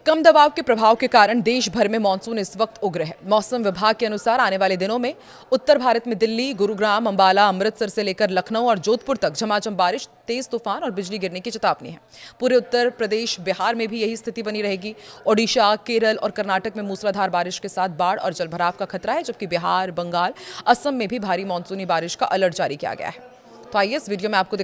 कम दबाव के प्रभाव के कारण देश भर में मानसून इस वक्त उग्र है। मौसम विभाग के अनुसार आने वाले दिनों में उत्तर भारत में दिल्ली, गुरुग्राम, अंबाला, अमृतसर से लेकर लखनऊ और जोधपुर तक झमाझम बारिश, तेज तूफान और बिजली गिरने की चेतावनी है। पूरे उत्तर प्रदेश, बिहार में भी यही स्थिति बनी रहेगी। ओडिशा, केरल और कर्नाटक में मूसलाधार बारिश के साथ बाढ़ और जलभराव का खतरा है, जबकि बिहार, बंगाल, असम में भी भारी मानसूनी बारिश का अलर्ट जारी किया गया है। तो आइए इस वीडियो में आपको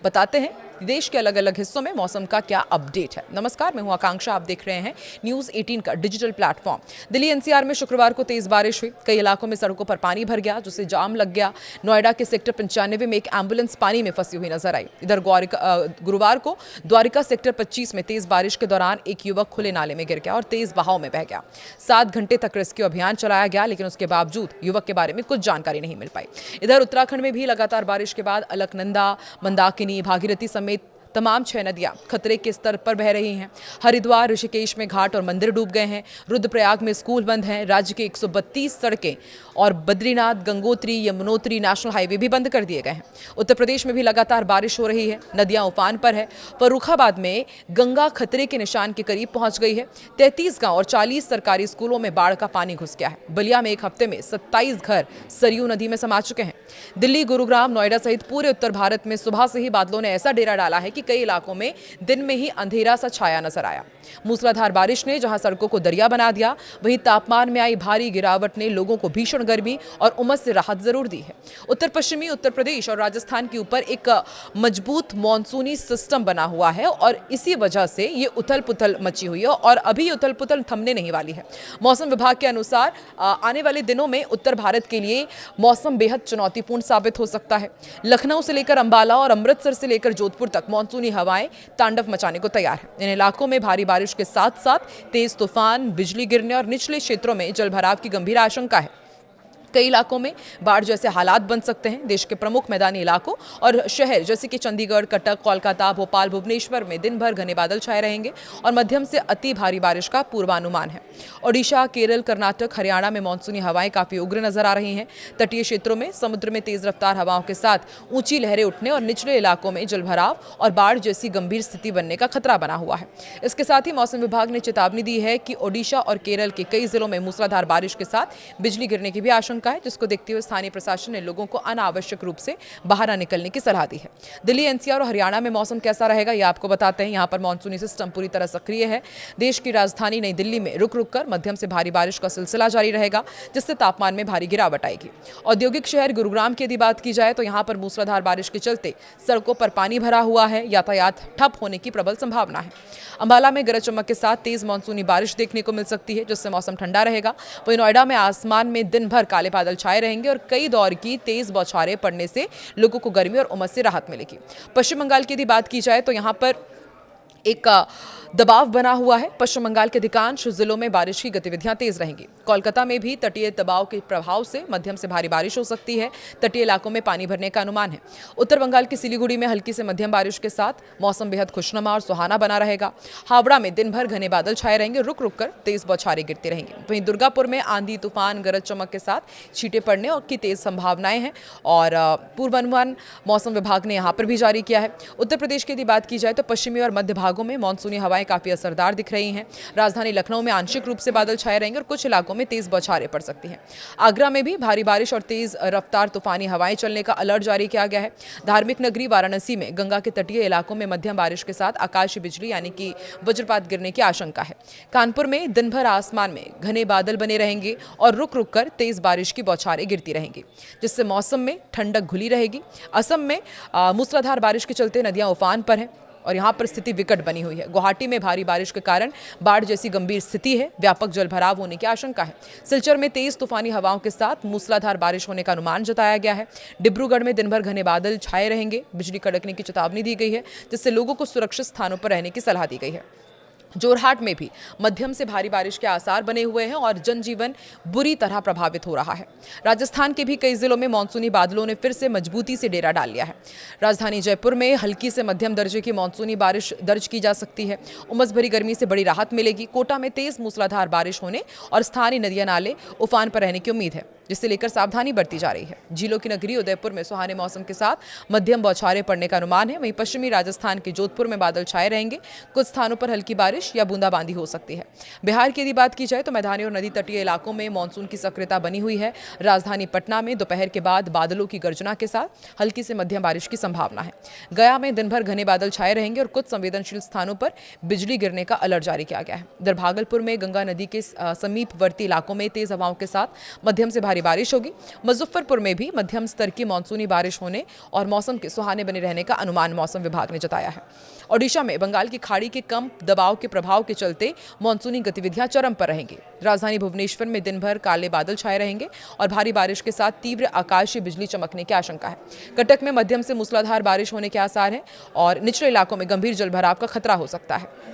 बताते हैं देश के अलग अलग हिस्सों में मौसम का क्या अपडेट है। नमस्कार, मैं हूं आकांक्षा, आप देख रहे हैं न्यूज़ 18 का डिजिटल प्लेटफॉर्म। दिल्ली एनसीआर में शुक्रवार को तेज बारिश हुई। कई इलाकों में सड़कों पर पानी भर गया, जिससे जाम लग गया। नोएडा के सेक्टर 95 में एक एम्बुलेंस पानी में फंसी हुई नजर आई। इधर गुरुवार को द्वारिका सेक्टर 25 में तेज बारिश के दौरान एक युवक खुले नाले में गिर गया और तेज बहाव में बह गया। 7 घंटे तक रेस्क्यू अभियान चलाया गया, लेकिन उसके बावजूद युवक के बारे में कुछ जानकारी नहीं मिल पाई। इधर उत्तराखंड में भी लगातार बारिश के बाद अलकनंदा, मंदाकिनी, भागीरथी समेत तमाम 6 नदियां खतरे के स्तर पर बह रही हैं। हरिद्वार, ऋषिकेश में घाट और मंदिर डूब गए हैं। रुद्रप्रयाग में स्कूल बंद हैं। राज्य के 132 सड़कें और बद्रीनाथ, गंगोत्री, यमुनोत्री नेशनल हाईवे भी बंद कर दिए गए हैं। उत्तर प्रदेश में भी लगातार बारिश हो रही है। नदियां उफान पर है। फर्रुखाबाद में गंगा खतरे के निशान के करीब पहुंच गई है। 33 गांव और 40 सरकारी स्कूलों में बाढ़ का पानी घुस गया है। बलिया में एक हफ्ते में 27 घर सरयू नदी में समा चुके हैं। दिल्ली, गुरुग्राम, नोएडा सहित पूरे उत्तर भारत में सुबह से ही बादलों ने ऐसा डेरा डाला है कि कई इलाकों में दिन में ही अंधेरा सा छाया नजर आया। मूसलाधार बारिश ने जहां सड़कों को दरिया बना दिया, वहीं तापमान में आई भारी गिरावट ने लोगों को भीषण गर्मी और उमस से राहत जरूर दी है। उत्तर पश्चिमी उत्तर प्रदेश और राजस्थान के ऊपर एक मजबूत मानसूनी सिस्टम बना हुआ है और इसी वजह से ये उथल पुथल मची हुई है और अभी उथल पुथल थमने नहीं वाली है। मौसम विभाग के अनुसार आने वाले दिनों में उत्तर भारत के लिए मौसम बेहद चुनौतीपूर्ण साबित हो सकता है। लखनऊ से लेकर अंबाला और अमृतसर से लेकर जोधपुर तक मानसूनी हवाएं तांडव मचाने को तैयार है। इन इलाकों में भारी बारिश के साथ साथ तेज तूफान, बिजली गिरने और निचले क्षेत्रों में जलभराव की गंभीर आशंका है। कई इलाकों में बाढ़ जैसे हालात बन सकते हैं। देश के प्रमुख मैदानी इलाकों और शहर जैसे कि चंडीगढ़, कटक, कोलकाता, भोपाल, भुवनेश्वर में दिन भर घने बादल छाए रहेंगे और मध्यम से अति भारी बारिश का पूर्वानुमान है। ओडिशा, केरल, कर्नाटक, हरियाणा में मानसूनी हवाएं काफी उग्र नजर आ रही हैं। तटीय क्षेत्रों में समुद्र में तेज रफ्तार हवाओं के साथ ऊंची लहरें उठने और निचले इलाकों में जलभराव और बाढ़ जैसी गंभीर स्थिति बनने का खतरा बना हुआ है। इसके साथ ही मौसम विभाग ने चेतावनी दी है कि ओडिशा और केरल के कई जिलों में मूसलाधार बारिश के साथ बिजली गिरने की भी आशंका है, जिसको देखते हुए स्थानीय प्रशासन ने लोगों को अनावश्यक रूप से बाहर न निकलने की सलाह दी है। दिल्ली, एनसीआर और हरियाणा में मौसम कैसा रहेगा, यह आपको बताते हैं। यहां पर मानसूनी सिस्टम पूरी तरह सक्रिय है। देश की राजधानी नई दिल्ली में रुक रुक कर मध्यम से भारी बारिश का सिलसिला जारी रहेगा, जिससे तापमान में भारी गिरावट आएगी। औद्योगिक शहर गुरुग्राम की यदि बात की जाए तो यहां पर मूसलाधार बारिश के चलते सड़कों पर पानी भरा हुआ है। यातायात ठप होने की प्रबल संभावना है। अंबाला में गरज चमक के साथ तेज मानसूनी बारिश देखने को मिल सकती है, जिससे मौसम ठंडा रहेगा। वहीं नोएडा में आसमान में दिन भर काले बादल छाए रहेंगे और कई दौर की तेज बौछारें पड़ने से लोगों को गर्मी और उमस से राहत मिलेगी। पश्चिम बंगाल की यदि बात की जाए तो यहां पर एक दबाव बना हुआ है। पश्चिम बंगाल के अधिकांश जिलों में बारिश की गतिविधियां तेज रहेंगी। कोलकाता में भी तटीय दबाव के प्रभाव से मध्यम से भारी बारिश हो सकती है। तटीय इलाकों में पानी भरने का अनुमान है। उत्तर बंगाल की सिलीगुड़ी में हल्की से मध्यम बारिश के साथ मौसम बेहद खुशनुमा और सुहाना बना रहेगा। हावड़ा में दिन भर घने बादल छाए रहेंगे, रुक रुक कर तेज बौछारें गिरती रहेंगी। वहीं दुर्गापुर में आंधी, तूफान, गरज चमक के साथ छींटे पड़ने और की तेज संभावनाएं हैं और पूर्वानुमान मौसम विभाग ने यहां पर भी जारी किया है। उत्तर प्रदेश की यदि बात की जाए तो पश्चिमी और मध्य भागों में मानसूनी हवाएं काफी असरदार दिख रही हैं। राजधानी लखनऊ में आंशिक रूप से बादल छाए रहेंगे और कुछ इलाकों में तेज बौछारें पड़ सकती हैं। आगरा में भी भारी बारिश और तेज रफ्तार तूफानी हवाएं चलने का अलर्ट जारी किया गया है। धार्मिक नगरी वाराणसी में गंगा के तटीय इलाकों में मध्यम बारिश के साथ आकाशीय बिजली यानी कि वज्रपात गिरने की आशंका है। कानपुर में दिन भर आसमान में घने बादल बने रहेंगे और रुक रुक कर तेज बारिश की बौछारें गिरती रहेंगी, जिससे मौसम में ठंडक घुली रहेगी। असम में मूसलाधार बारिश के चलते नदियां उफान पर हैं और यहां पर स्थिति विकट बनी हुई है। गुवाहाटी में भारी बारिश के कारण बाढ़ जैसी गंभीर स्थिति है। व्यापक जलभराव होने की आशंका है। सिलचर में तेज तूफानी हवाओं के साथ मूसलाधार बारिश होने का अनुमान जताया गया है। डिब्रूगढ़ में दिन भर घने बादल छाए रहेंगे, बिजली कड़कने की चेतावनी दी गई है, जिससे लोगों को सुरक्षित स्थानों पर रहने की सलाह दी गई है। जोरहाट में भी मध्यम से भारी बारिश के आसार बने हुए हैं और जनजीवन बुरी तरह प्रभावित हो रहा है। राजस्थान के भी कई जिलों में मानसूनी बादलों ने फिर से मजबूती से डेरा डाल लिया है। राजधानी जयपुर में हल्की से मध्यम दर्जे की मानसूनी बारिश दर्ज की जा सकती है। उमस भरी गर्मी से बड़ी राहत मिलेगी। कोटा में तेज मूसलाधार बारिश होने और स्थानीय नदियां नाले उफान पर रहने की उम्मीद है। जिसे लेकर सावधानी बरती जा रही है। झीलों की नगरी उदयपुर में सुहाने मौसम के साथ मध्यम बौछारें पड़ने का अनुमान है। वहीं पश्चिमी राजस्थान के जोधपुर में बादल छाए रहेंगे। कुछ स्थानों पर हल्की बारिश या बूंदाबांदी हो सकती है। बिहार की यदि बात की जाए तो मैदानी और नदी तटीय इलाकों में मानसून की सक्रियता बनी हुई है। राजधानी पटना में दोपहर के बाद बादलों की गर्जना के साथ हल्की से मध्यम बारिश की संभावना है। गया में दिन भर घने बादल छाए रहेंगे और कुछ संवेदनशील स्थानों पर बिजली गिरने का अलर्ट जारी किया गया है। इधर भागलपुर में गंगा नदी के समीपवर्ती इलाकों में तेज हवाओं के साथ मध्यम से भारी बारिश होगी। मुजफ्फरपुर में भी मध्यम स्तर की मानसूनी बारिश होने और मौसम के सुहाने बने रहने का अनुमान मौसम विभाग ने जताया है। ओडिशा में बंगाल की खाड़ी के कम दबाव के प्रभाव के चलते मानसूनी गतिविधियां चरम पर रहेंगी। राजधानी भुवनेश्वर में दिन भर काले बादल छाए रहेंगे और भारी बारिश के साथ तीव्र आकाशीय बिजली चमकने की आशंका है। कटक में मध्यम से मूसलाधार बारिश होने के आसार हैं और निचले इलाकों में गंभीर जलभराव का खतरा हो सकता है।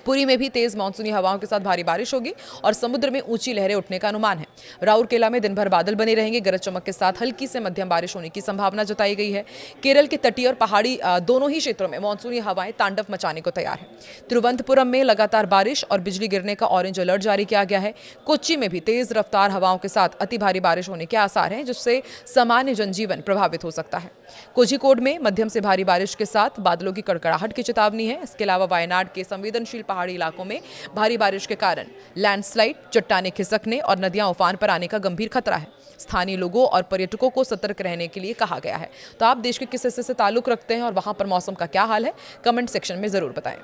पुरी में भी तेज मानसूनी हवाओं के साथ भारी बारिश होगी और समुद्र में ऊंची लहरें उठने का अनुमान है। राउरकेला में दिन भर बादल बने रहेंगे। गरज चमक के साथ हल्की से मध्यम बारिश होने की संभावना जताई गई है। केरल के तटीय और पहाड़ी दोनों ही क्षेत्रों में मानसूनी हवाएं तांडव मचाने को तैयार है। तिरुवनंतपुरम में लगातार बारिश और बिजली गिरने का ऑरेंज अलर्ट जारी किया गया है। कोच्चि में भी तेज रफ्तार हवाओं के साथ अति भारी बारिश होने के आसार हैं, जिससे सामान्य जनजीवन प्रभावित हो सकता है। कोझिकोड में मध्यम से भारी बारिश के साथ बादलों की कड़कड़ाहट की चेतावनी है। इसके अलावा वायनाड के संवेदनशील पहाड़ी इलाकों में भारी बारिश के कारण लैंडस्लाइड, चट्टानें खिसकने और नदियां उफान पर आने का गंभीर खतरा है। स्थानीय लोगों और पर्यटकों को सतर्क रहने के लिए कहा गया है। तो आप देश के किस हिस्से से ताल्लुक रखते हैं और वहां पर मौसम का क्या हाल है, कमेंट सेक्शन में जरूर बताएं।